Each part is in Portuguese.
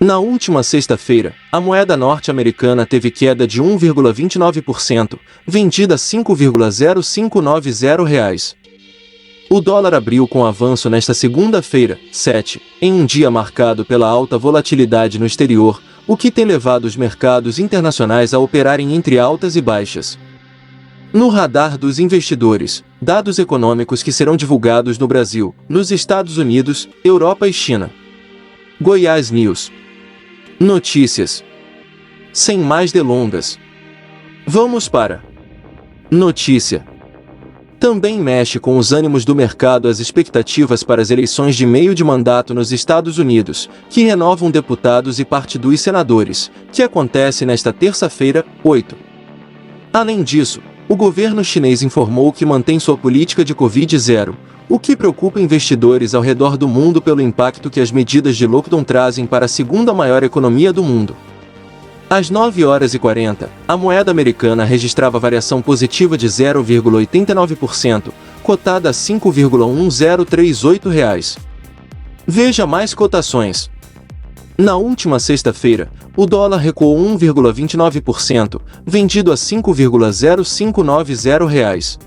Na última sexta-feira, a moeda norte-americana teve queda de 1,29%, vendida a R$ 5,0590. O dólar abriu com avanço nesta segunda-feira, 7, em um dia marcado pela alta volatilidade no exterior, o que tem levado os mercados internacionais a operarem entre altas e baixas. No radar dos investidores, dados econômicos que serão divulgados no Brasil, nos Estados Unidos, Europa e China. Goiás News. Notícias. Sem mais delongas, vamos para notícia. Também mexe com os ânimos do mercado as expectativas para as eleições de meio de mandato nos Estados Unidos, que renovam deputados e parte dos senadores, que acontece nesta terça-feira, 8. Além disso, o governo chinês informou que mantém sua política de Covid-0, o que preocupa investidores ao redor do mundo pelo impacto que as medidas de lockdown trazem para a segunda maior economia do mundo. Às 9h40, a moeda americana registrava variação positiva de 0,89%, cotada a R$ 5,1038. Veja mais cotações. Na última sexta-feira, o dólar recuou 1,29%, vendido a R$ 5,0590.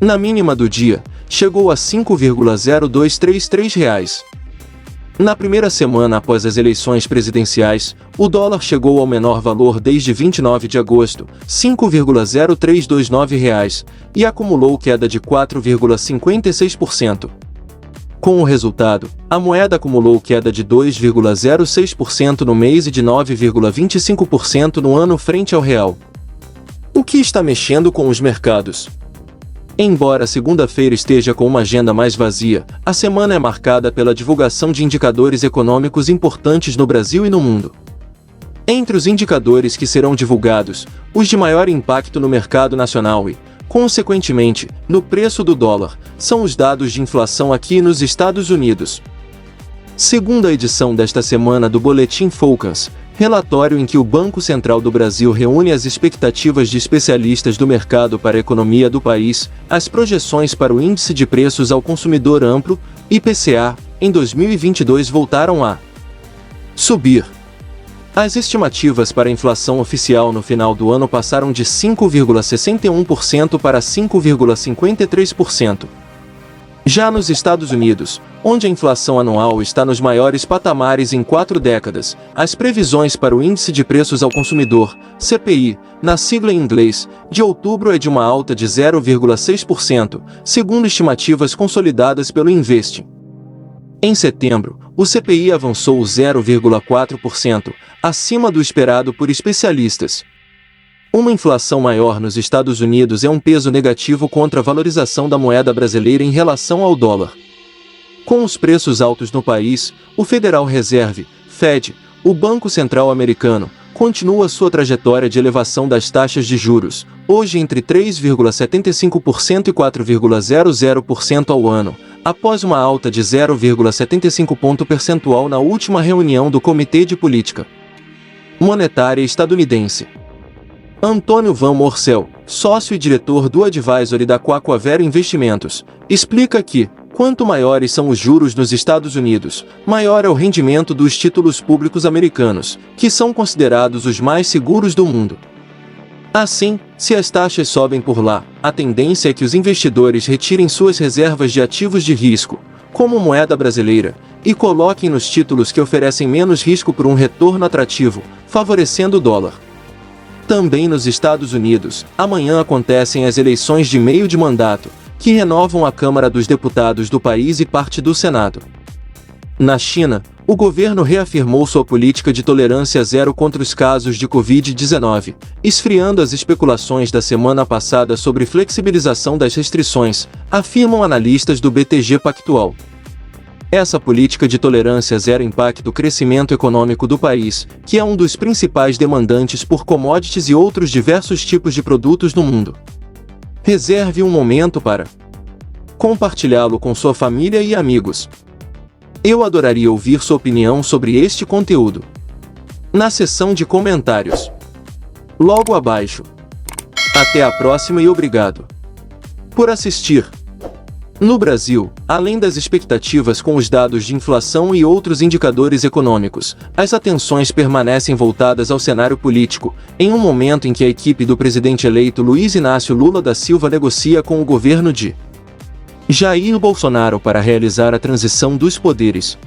Na mínima do dia, chegou a R$ 5,0233. Na primeira semana após as eleições presidenciais, o dólar chegou ao menor valor desde 29 de agosto, R$ 5,0329, e acumulou queda de 4,56%. Com o resultado, a moeda acumulou queda de 2,06% no mês e de 9,25% no ano frente ao real. O que está mexendo com os mercados? Embora a segunda-feira esteja com uma agenda mais vazia, a semana é marcada pela divulgação de indicadores econômicos importantes no Brasil e no mundo. Entre os indicadores que serão divulgados, os de maior impacto no mercado nacional e, consequentemente, no preço do dólar, são os dados de inflação aqui nos Estados Unidos. Segundo a edição desta semana do Boletim Focus, relatório em que o Banco Central do Brasil reúne as expectativas de especialistas do mercado para a economia do país, as projeções para o Índice de Preços ao Consumidor Amplo, IPCA, em 2022 voltaram a subir. As estimativas para a inflação oficial no final do ano passaram de 5,61% para 5,53%. Já nos Estados Unidos, onde a inflação anual está nos maiores patamares em 4 décadas, as previsões para o Índice de Preços ao Consumidor, CPI, na sigla em inglês, de outubro é de uma alta de 0,6%, segundo estimativas consolidadas pelo Investing. Em setembro, o CPI avançou 0,4%, acima do esperado por especialistas. Uma inflação maior nos Estados Unidos é um peso negativo contra a valorização da moeda brasileira em relação ao dólar. Com os preços altos no país, o Federal Reserve, Fed, o Banco Central americano, continua sua trajetória de elevação das taxas de juros, hoje entre 3,75% e 4,00% ao ano, após uma alta de 0,75 ponto percentual na última reunião do Comitê de Política Monetária estadunidense. Antônio Van Morcel, sócio e diretor do Advisory da Quaquavero Investimentos, explica que, quanto maiores são os juros nos Estados Unidos, maior é o rendimento dos títulos públicos americanos, que são considerados os mais seguros do mundo. Assim, se as taxas sobem por lá, a tendência é que os investidores retirem suas reservas de ativos de risco, como moeda brasileira, e coloquem nos títulos que oferecem menos risco por um retorno atrativo, favorecendo o dólar. Também nos Estados Unidos, amanhã acontecem as eleições de meio de mandato, que renovam a Câmara dos Deputados do país e parte do Senado. Na China, o governo reafirmou sua política de tolerância zero contra os casos de Covid-19, esfriando as especulações da semana passada sobre flexibilização das restrições, afirmam analistas do BTG Pactual. Essa política de tolerância zero impacta o crescimento econômico do país, que é um dos principais demandantes por commodities e outros diversos tipos de produtos no mundo. Reserve um momento para compartilhá-lo com sua família e amigos. Eu adoraria ouvir sua opinião sobre este conteúdo na seção de comentários logo abaixo. Até a próxima e obrigado por assistir. No Brasil, além das expectativas com os dados de inflação e outros indicadores econômicos, as atenções permanecem voltadas ao cenário político, em um momento em que a equipe do presidente eleito Luiz Inácio Lula da Silva negocia com o governo de Jair Bolsonaro para realizar a transição dos poderes.